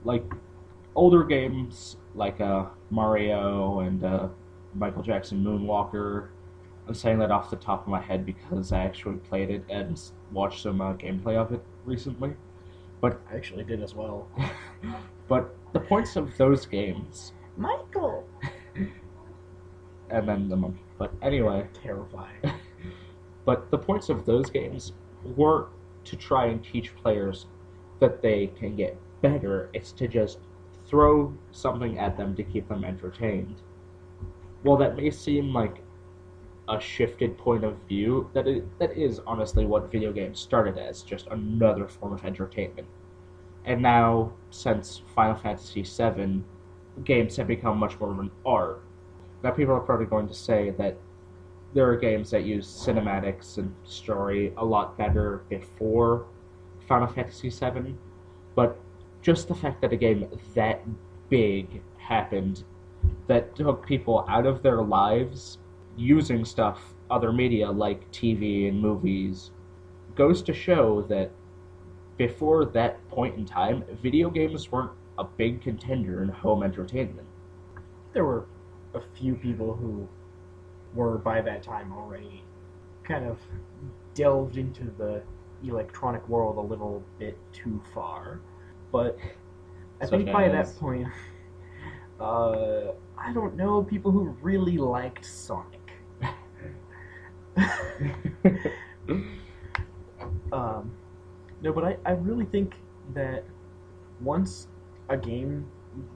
like older games like Mario and Michael Jackson Moonwalker. I'm saying that off the top of my head because I actually played it and watched some gameplay of it recently. But I actually did as well. But the points of those games, Michael! and then the monkey. But anyway, Terrifying. but the points of those games weren't to try and teach players that they can get better. It's to just throw something at them to keep them entertained. Well, that may seem like a shifted point of view, that is honestly what video games started as, just another form of entertainment. And now, since Final Fantasy VII, games have become much more of an art. Now, people are probably going to say that there are games that use cinematics and story a lot better before Final Fantasy VII, but just the fact that a game that big happened, that took people out of their lives using stuff, other media like TV and movies, goes to show that before that point in time, video games weren't a big contender in home entertainment. There were a few people who were, by that time, already kind of delved into the electronic world a little bit too far. But I think by that point, I don't know, people who really liked Sonic. No, but I really think that once games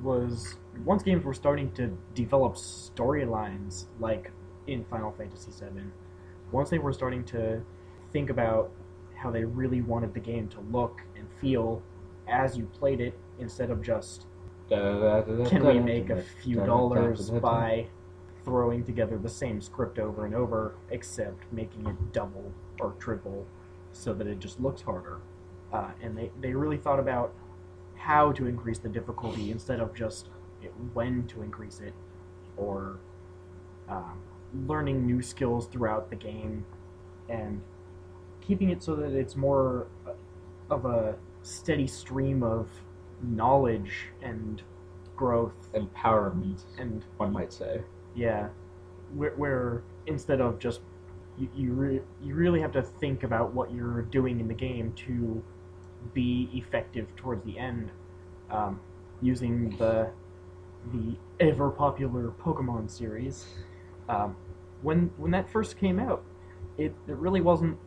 were starting to develop storylines, like in Final Fantasy VII, once they were starting to think about how they really wanted the game to look and feel as you played it, instead of just, can we make a few dollars by throwing together the same script over and over, except making it double or triple so that it just looks harder. And they really thought about how to increase the difficulty instead of just when to increase it, or learning new skills throughout the game, and keeping it so that it's more of a steady stream of knowledge and growth. Empowerment, and one might say. Yeah, where instead of just you really have to think about what you're doing in the game to be effective towards the end, using the ever popular Pokemon series. When that first came out, it really wasn't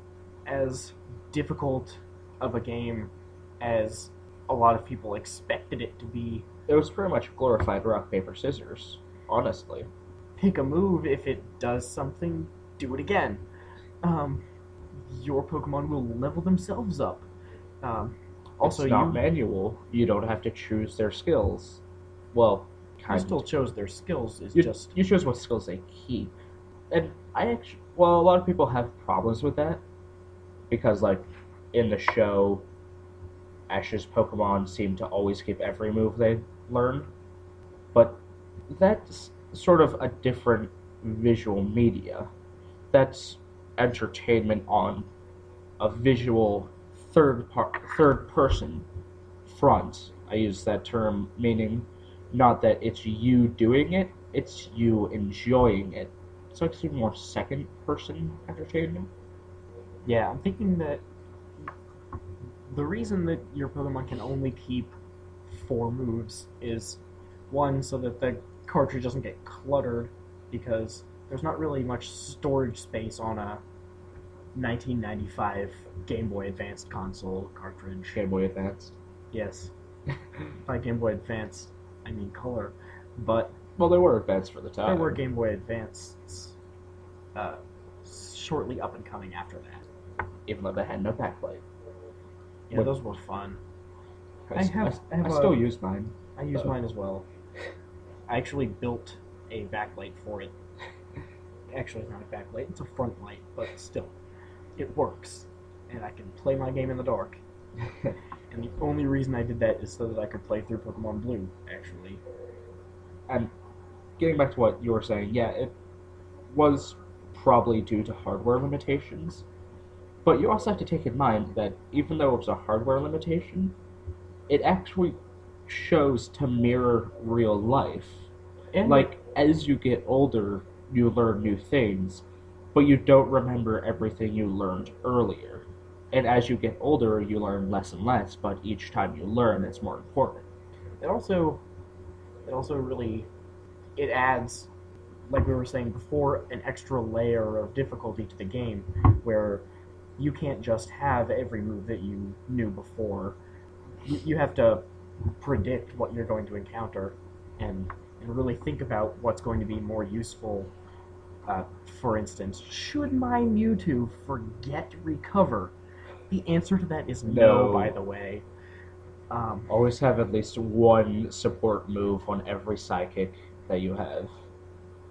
as difficult of a game as a lot of people expected it to be. It was pretty much glorified rock, paper, scissors, honestly. Pick a move, if it does something, do it again. Your Pokemon will level themselves up. Also, it's not manual. You don't have to choose their skills. Well, you still chose their skills. You choose what skills they keep. And a lot of people have problems with that because, like, in the show, Ash's Pokemon seem to always keep every move they learn. But that's sort of a different visual media. That's entertainment on a visual third person front. I use that term meaning not that it's you doing it, it's you enjoying it. So it's more second person entertainment. Yeah, I'm thinking that the reason that your Pokemon can only keep 4 moves is, one, so that the cartridge doesn't get cluttered, because there's not really much storage space on a 1995 Game Boy Advanced console cartridge. Game Boy Advanced? Yes. By Game Boy Advance, I mean color. But well, they were advanced for the time. There were Game Boy Advances shortly up and coming after that. Even though they had no backlight. Yeah, those were fun. I still use mine. I use mine as well. I actually built a backlight for it. Actually, it's not a backlight, it's a front light, but still, it works. And I can play my game in the dark. And the only reason I did that is so that I could play through Pokemon Blue, actually. And getting back to what you were saying, yeah, it was probably due to hardware limitations. But you also have to take in mind that even though it was a hardware limitation, it actually shows to mirror real life. And Like, as you get older, you learn new things, but you don't remember everything you learned earlier. And as you get older, you learn less and less, but each time you learn, it's more important. it also really it adds, like we were saying before, an extra layer of difficulty to the game, where you can't just have every move that you knew before. You have to predict what you're going to encounter, and really think about what's going to be more useful. For instance, should my Mewtwo forget recover? The answer to that is no, by the way. Always have at least one support move on every psychic that you have.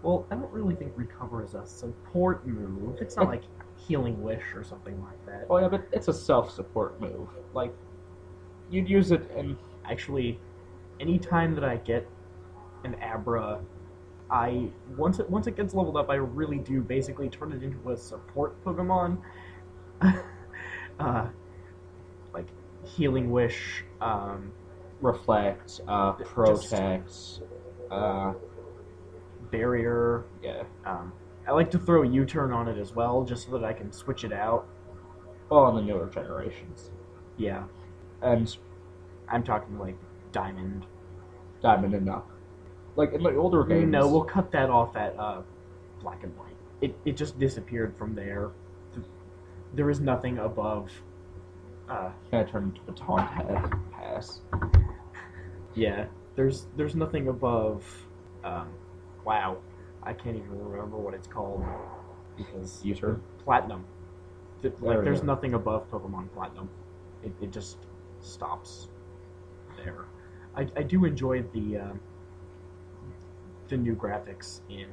Well, I don't really think recover is a support move. It's not like Healing Wish or something like that. Oh yeah, but it's a self-support move. Like, you'd use it in... Actually, anytime that I get an Abra, once it gets leveled up, I really do basically turn it into a support Pokemon. Like Healing Wish, Reflect, Protect, Barrier. yeah. I like to throw a U-turn on it as well, just so that I can switch it out. All on the newer generations. Yeah, And I'm talking like Diamond. Diamond and up. Like, in the older games... No, we'll cut that off at Black and White. It just disappeared from there. There is nothing above... Kind of turned into a taunt pass. Yeah, there's nothing above... wow, I can't even remember what it's called. Because... U-turn? Platinum. There's go. nothing above Pokemon Platinum. It just stops there. I do enjoy the new graphics in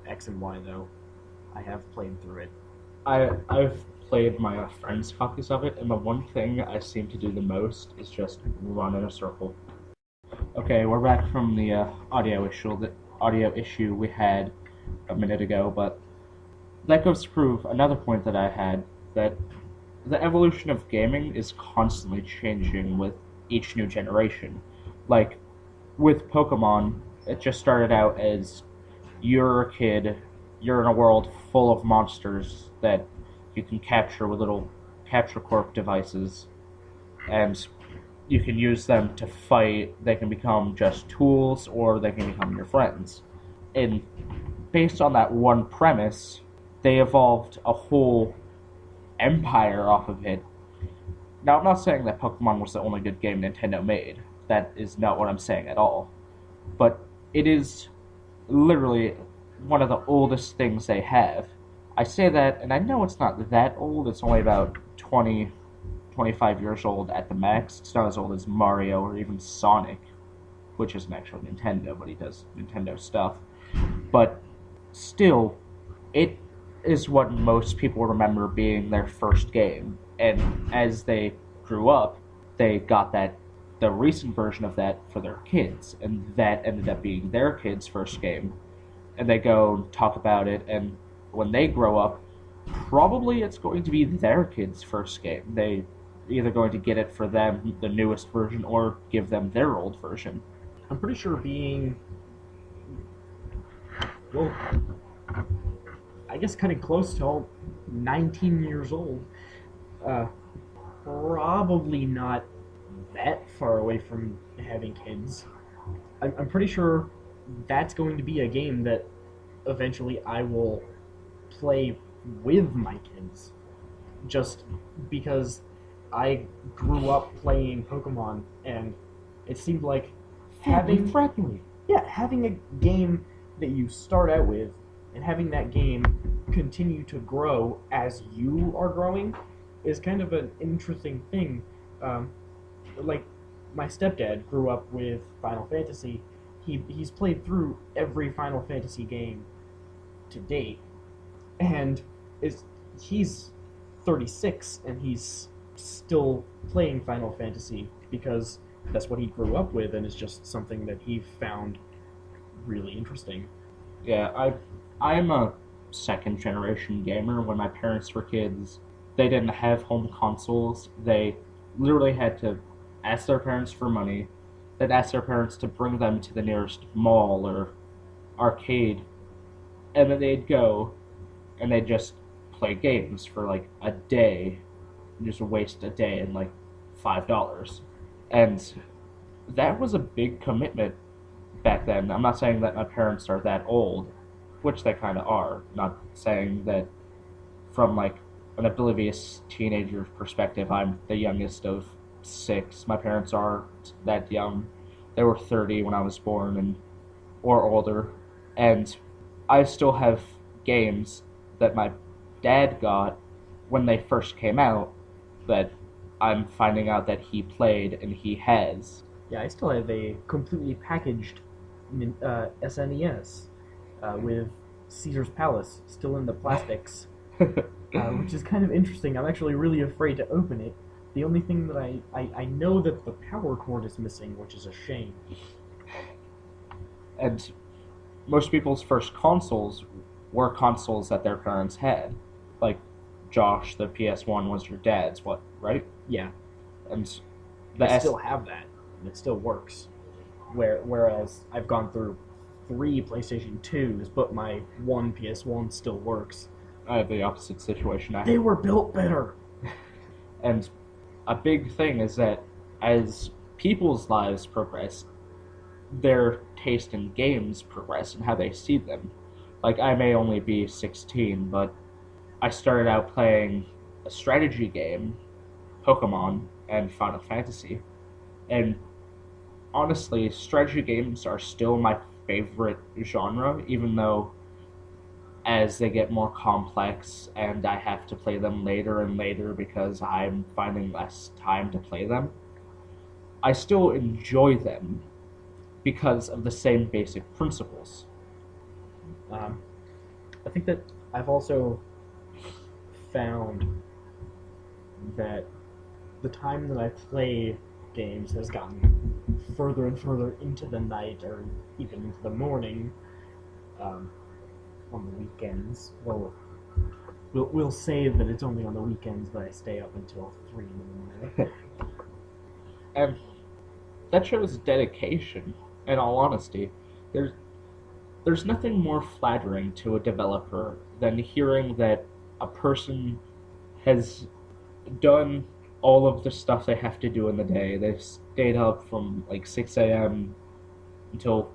X and Y, though. I have played through it. I've played my friends' copies of it, and the one thing I seem to do the most is just run in a circle. Okay, we're back from the audio issue we had a minute ago, but that goes to prove another point that I had, that the evolution of gaming is constantly changing with each new generation. Like, with Pokemon, it just started out as you're a kid, you're in a world full of monsters that you can capture with little capture corp devices, and you can use them to fight. They can become just tools, or they can become your friends. And based on that one premise, they evolved a whole empire off of it. Now, I'm not saying that Pokemon was the only good game Nintendo made. That is not what I'm saying at all. But it is literally one of the oldest things they have. I say that, and I know it's not that old. It's only about 20, 25 years old at the max. It's not as old as Mario or even Sonic, which isn't actually Nintendo, but he does Nintendo stuff. But still, it is what most people remember being their first game. And as they grew up, they got the recent version of that for their kids, and that ended up being their kids' first game. And they go and talk about it, and when they grow up, probably it's going to be their kids' first game. They either going to get it for them, the newest version, or give them their old version. I'm pretty sure being... well, I guess cutting close to 19 years old, probably not that far away from having kids. I'm pretty sure that's going to be a game that eventually I will play with my kids, just because I grew up playing Pokemon, and it seemed like having a game that you start out with and having that game continue to grow as you are growing is kind of an interesting thing. Like, my stepdad grew up with Final Fantasy. He's played through every Final Fantasy game to date, and he's 36 and he's still playing Final Fantasy because that's what he grew up with, and it's just something that he found really interesting. Yeah, I'm a second generation gamer. When my parents were kids, they didn't have home consoles. They literally had to ask their parents for money. they'd ask their parents to bring them to the nearest mall or arcade, and then they'd go and they'd just play games for like a day, and just waste a day and like $5. And that was a big commitment back then. I'm not saying that my parents are that old, which they kind of are. Not saying that from like an oblivious teenager perspective, I'm the youngest of 6. My parents aren't that young. They were 30 when I was born, and or older. And I still have games that my dad got when they first came out that I'm finding out that he played and he has. Yeah, I still have a completely packaged SNES with Caesar's Palace still in the plastics, which is kind of interesting. I'm actually really afraid to open it. The only thing that I know that the power cord is missing, which is a shame. And most people's first consoles were consoles that their parents had. Like, Josh, the PS1 was your dad's, right? Yeah. And I still have that, and it still works. Whereas I've gone through 3 PlayStation 2s, but my one PS1 still works. I have the opposite situation. They were built better! And a big thing is that as people's lives progress, their taste in games progress and how they see them. Like, I may only be 16, but I started out playing a strategy game, Pokemon, and Final Fantasy. And honestly, strategy games are still my favorite genre, even though as they get more complex and I have to play them later and later because I'm finding less time to play them, I still enjoy them because of the same basic principles. I think that I've also found that the time that I play games has gotten further and further into the night, or even into the morning, on the weekends. Well, we'll say that it's only on the weekends that I stay up until 3 in the morning. And that shows dedication, in all honesty. There's nothing more flattering to a developer than hearing that a person has done all of the stuff they have to do in the day. They've stayed up from like 6 a.m. until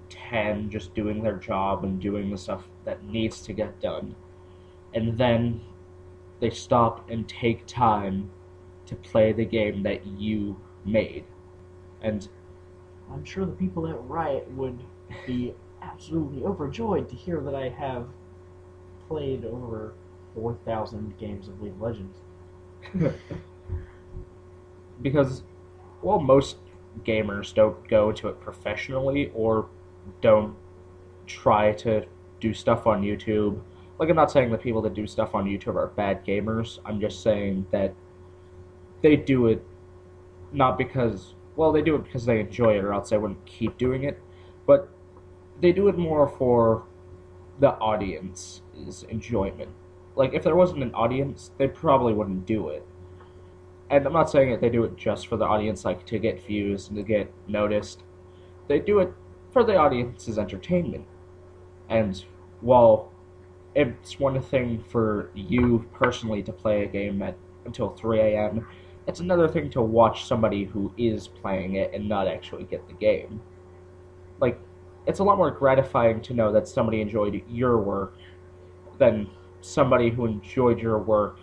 10 just doing their job and doing the stuff that needs to get done. And then they stop and take time to play the game that you made. And I'm sure the people at Riot would be absolutely overjoyed to hear that I have played over 4,000 games of League of Legends. Because, well, most gamers don't go to it professionally or don't try to do stuff on YouTube. Like, I'm not saying that people that do stuff on YouTube are bad gamers. I'm just saying that they do it not because, well, they do it because they enjoy it, or else they wouldn't keep doing it. But they do it more for the audience's enjoyment. Like, if there wasn't an audience, they probably wouldn't do it. And I'm not saying that they do it just for the audience, like, to get views and to get noticed. They do it for the audience's entertainment. And while it's one thing for you personally to play a game until 3 a.m., it's another thing to watch somebody who is playing it and not actually get the game. Like, it's a lot more gratifying to know that somebody enjoyed your work than somebody who enjoyed your work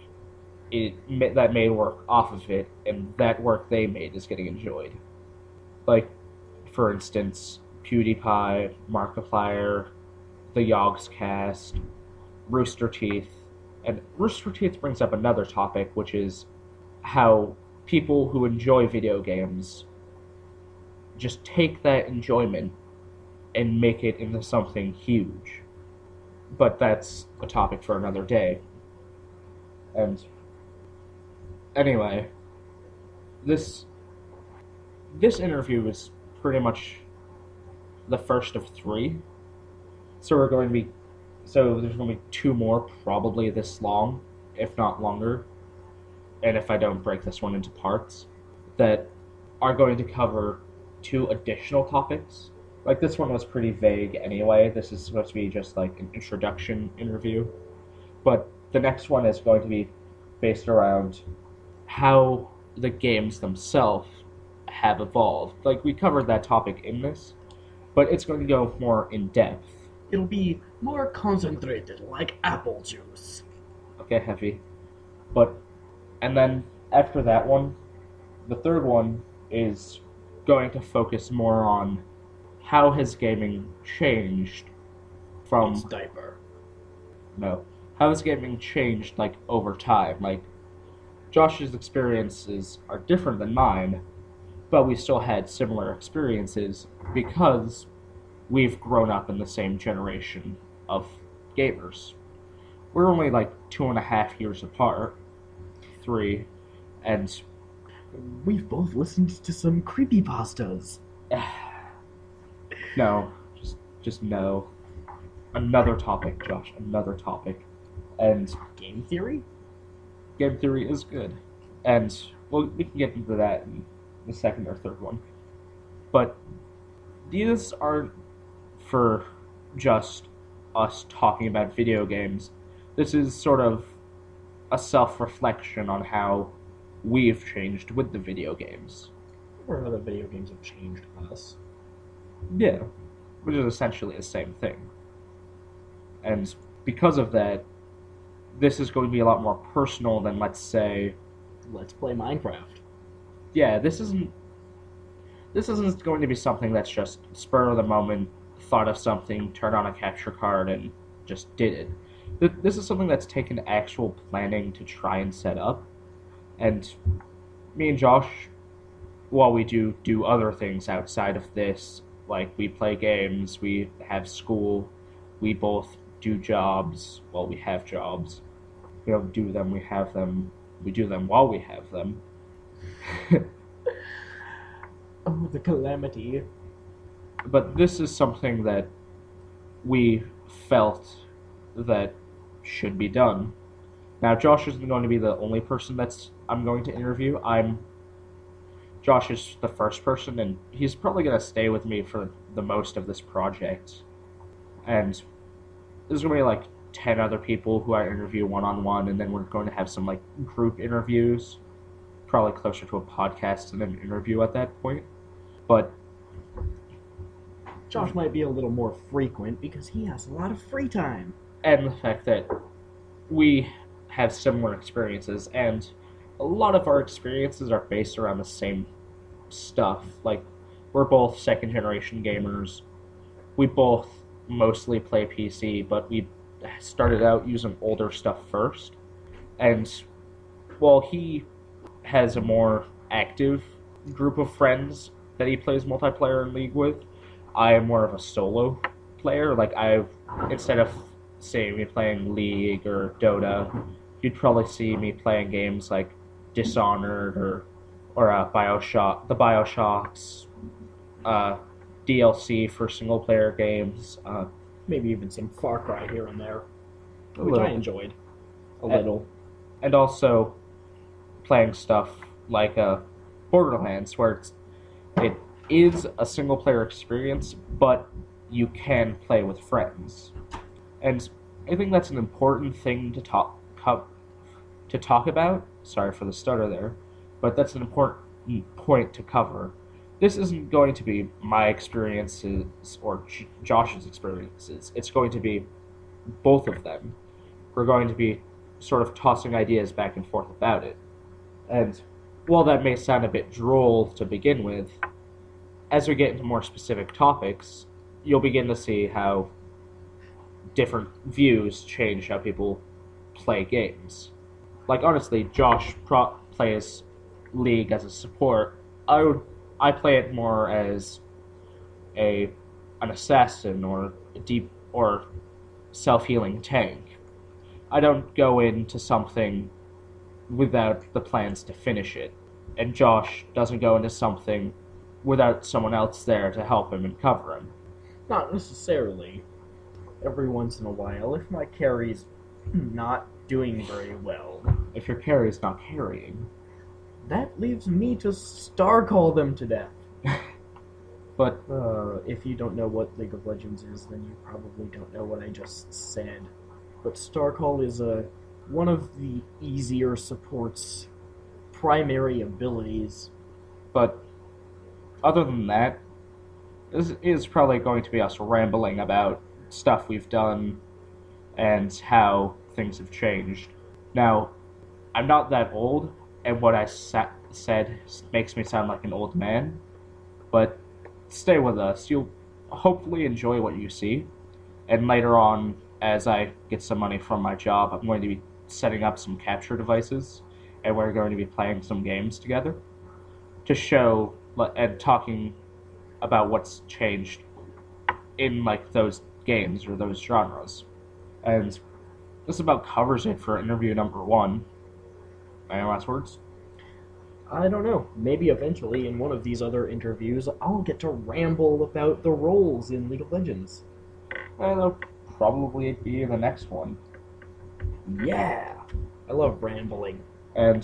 that made work off of it, and that work they made is getting enjoyed. Like, for instance, PewDiePie, Markiplier, the Yogscast, Rooster Teeth. And Rooster Teeth brings up another topic, which is how people who enjoy video games just take that enjoyment and make it into something huge. But that's a topic for another day. And anyway, this interview is pretty much the first of 3. So there's going to be 2 more probably this long, if not longer, and if I don't break this one into parts, that are going to cover 2 additional topics. Like, this one was pretty vague anyway. This is supposed to be just like an introduction interview. But the next one is going to be based around how the games themselves have evolved. Like, we covered that topic in this, but it's going to go more in depth. It'll be more concentrated, like apple juice. Okay, heavy. And then after that one, the third one is going to focus more on how has gaming changed from... It's diaper. No. How has gaming changed, like, over time? Like, Josh's experiences are different than mine, but we still had similar experiences because we've grown up in the same generation of gamers. We're only, like, 2.5 years apart. 3. And... we've both listened to some creepypastas. No. Just no. Another topic, Josh. Another topic. And... game theory? Game theory is good. And, well, we can get into that in the second or third one. But these aren't for just us talking about video games. This is sort of a self-reflection on how we've changed with the video games. Or other video games have changed us. Yeah, which is essentially the same thing. And because of that, this is going to be a lot more personal than, let's say... let's play Minecraft. Yeah, this isn't going to be something that's just spur of the moment, thought of something, turned on a capture card, and just did it. This is something that's taken actual planning to try and set up. And me and Josh, while we do other things outside of this, like we play games, we have school, we both do jobs, well, we have jobs. We don't do them, we have them, we do them while we have them. Oh, the calamity. But this is something that we felt that should be done. Now, Josh isn't going to be the only person I'm going to interview. Josh is the first person, and he's probably going to stay with me for the most of this project. And there's going to be like 10 other people who I interview one-on-one, and then we're going to have some like group interviews, probably closer to a podcast and an interview at that point. But Josh might be a little more frequent because he has a lot of free time. And the fact that we have similar experiences, and a lot of our experiences are based around the same stuff. Like, we're both second-generation gamers. We both mostly play PC, but we started out using older stuff first. And while he has a more active group of friends that he plays multiplayer in League with, I am more of a solo player. Like, instead of seeing me playing League or Dota, you'd probably see me playing games like Dishonored or Bioshock, the Bioshocks, DLC for single player games. Maybe even some Far Cry here and there, which little. I enjoyed a little. And also playing stuff like Borderlands, where it is a single player experience, but you can play with friends. And I think that's an important thing to talk about. Sorry for the stutter there, but that's an important point to cover. This isn't going to be my experiences or Josh's experiences. It's going to be both of them. We're going to be sort of tossing ideas back and forth about it. And while that may sound a bit droll to begin with, as we get into more specific topics, you'll begin to see how different views change how people play games. Like, honestly, Josh plays League as a support. I play it more as an assassin or a deep or self-healing tank. I don't go into something without the plans to finish it, and Josh doesn't go into something without someone else there to help him and cover him. Not necessarily. Every once in a while, if my carry's not doing very well. If your carry's not carrying. That leaves me to star call them to death. But If you don't know what League of Legends is, then you probably don't know what I just said. But Starcall is one of the easier support's primary abilities. But other than that, this is probably going to be us rambling about stuff we've done and how things have changed. Now, I'm not that old, and what I said makes me sound like an old man, but stay with us. You'll hopefully enjoy what you see, and later on, as I get some money from my job, I'm going to be setting up some capture devices, and we're going to be playing some games together to show and talking about what's changed in like those games or those genres. And this about covers it for interview number 1. Any last words? I don't know. Maybe eventually in one of these other interviews, I'll get to ramble about the roles in League of Legends. And they'll probably be in the next one. Yeah! I love rambling. And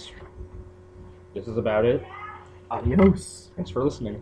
this is about it. Adios! Thanks for listening.